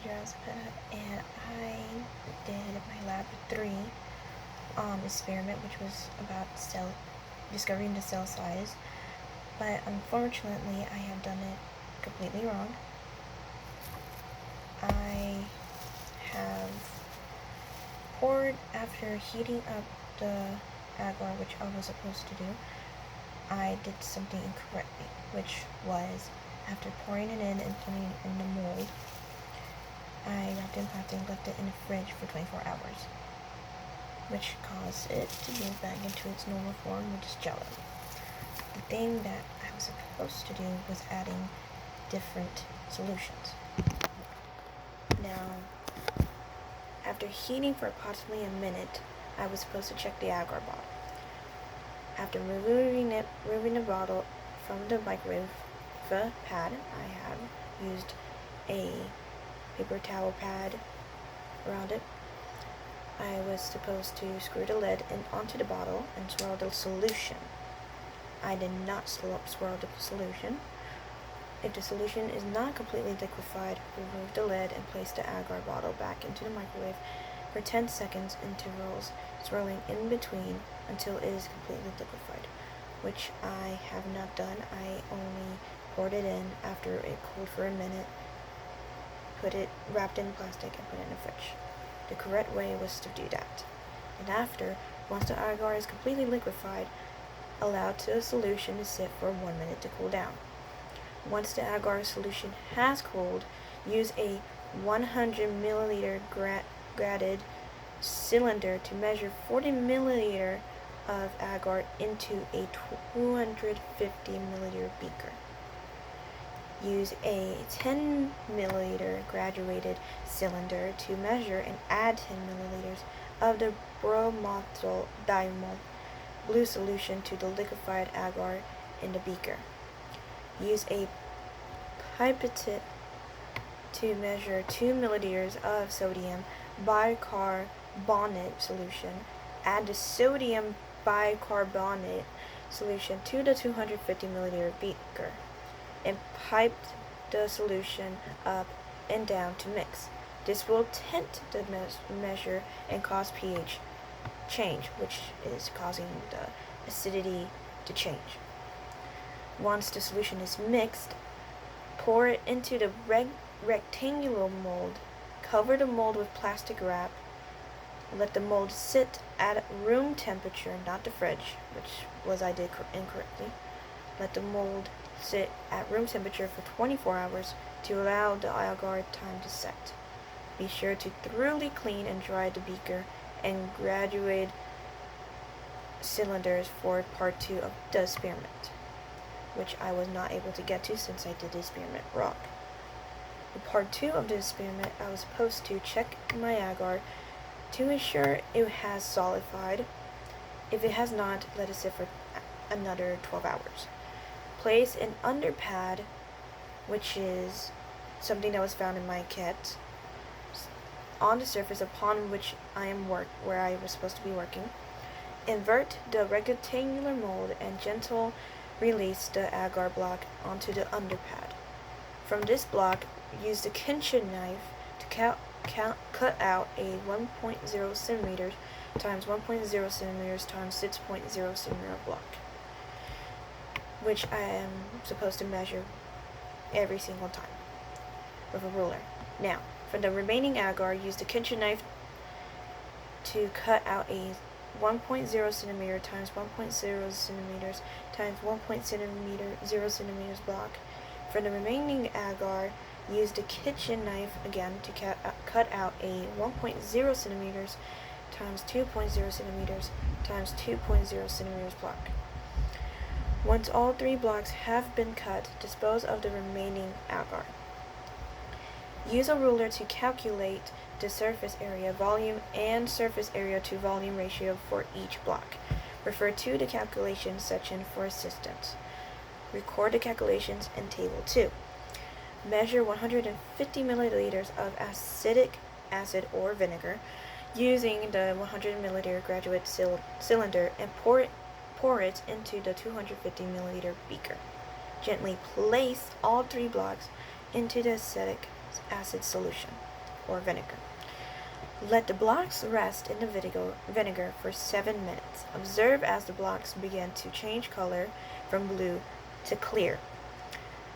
Jessica, and I did my lab 3 experiment, which was about discovering the cell size, but unfortunately I have done it completely wrong. I have poured, after heating up the agar, which I was supposed to do, I did something incorrectly, which was, after pouring it in and putting it in the mold, I wrapped it in plastic and left it in the fridge for 24 hours, which caused it to move back into its normal form, which is jello. The thing that I was supposed to do was adding different solutions. Now, after heating for approximately a minute, I was supposed to check the agar bottle. After removing the bottle from the microwave pad, I have used a paper towel pad around it. I was supposed to screw the lid onto the bottle and swirl the solution. I did not swirl the solution. If the solution is not completely liquefied, remove the lid and place the agar bottle back into the microwave for 10 seconds intervals, swirling in between until it is completely liquefied, which I have not done. I only poured it in after it cooled for a minute, put it wrapped in plastic, and put it in the fridge. The correct way was to do that. And after, once the agar is completely liquefied, allow the solution to sit for 1 minute to cool down. Once the agar solution has cooled, use a 100 milliliter graded cylinder to measure 40 milliliter of agar into a 250 milliliter beaker. Use a 10 milliliter graduated cylinder to measure and add 10 milliliters of the bromoethyldiol blue solution to the liquefied agar in the beaker. Use a pipette to measure 2 milliliters of sodium bicarbonate solution. Add the sodium bicarbonate solution to the 250 milliliter beaker and pipe the solution up and down to mix. This will tint the measure and cause pH change, which is causing the acidity to change. Once the solution is mixed, pour it into the rectangular mold. Cover the mold with plastic wrap. Let the mold sit at room temperature, not the fridge, which was I did incorrectly. Let the mold sit at room temperature for 24 hours to allow the agar time to set. Be sure to thoroughly clean and dry the beaker and graduate cylinders for part 2 of the experiment, which I was not able to get to since I did the experiment wrong. For part 2 of the experiment, I was supposed to check my agar to ensure it has solidified. If it has not, let it sit for another 12 hours. Place an underpad, which is something that was found in my kit, on the surface upon which where I was supposed to be working. Invert the rectangular mold and gentle release the agar block onto the underpad. From this block, use the kitchen knife to cut out a 1.0 centimeters times 1.0 centimeters times 6.0 centimeter block, which I am supposed to measure every single time with a ruler. Now, for the remaining agar, use the kitchen knife to cut out a 1.0 centimeter times 1.0 centimeters times 1.0 centimeters block. For the remaining agar, use the kitchen knife again to cut out a 1.0 centimeters times 2.0 centimeters times 2.0 centimeters block. Once all 3 blocks have been cut, dispose of the remaining agar. Use a ruler to calculate the surface area, volume, and surface area to volume ratio for each block. Refer to the calculations section for assistance. Record the calculations in Table 2. Measure 150 milliliters of acetic acid or vinegar using the 100 milliliter graduate cylinder and pour it into the 250 milliliter beaker. Gently place all 3 blocks into the acetic acid solution. or vinegar. Let the blocks rest in the vinegar for 7 minutes. Observe as the blocks begin to change color from blue to clear.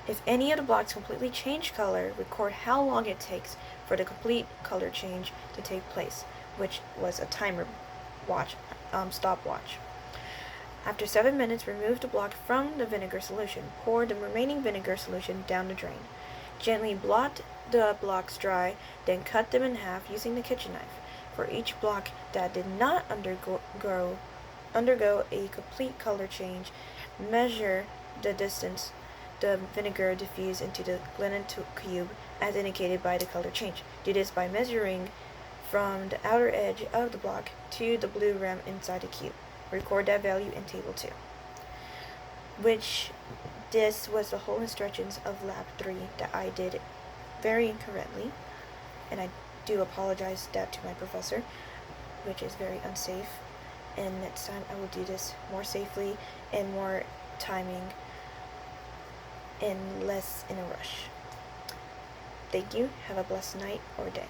If any of the blocks completely change color, record how long it takes for the complete color change to take place, which was a timer stopwatch. After 7 minutes, remove the block from the vinegar solution. Pour the remaining vinegar solution down the drain. Gently blot the blocks dry, then cut them in half using the kitchen knife. For each block that did not undergo a complete color change, measure the distance the vinegar diffused into the glinen cube as indicated by the color change. Do this by measuring from the outer edge of the block to the blue rim inside the cube. Record that value in Table 2. This was the whole instructions of Lab 3 that I did very incorrectly, and I do apologize that to my professor, which is very unsafe, and next time I will do this more safely and more timing and less in a rush. Thank you. Have a blessed night or day.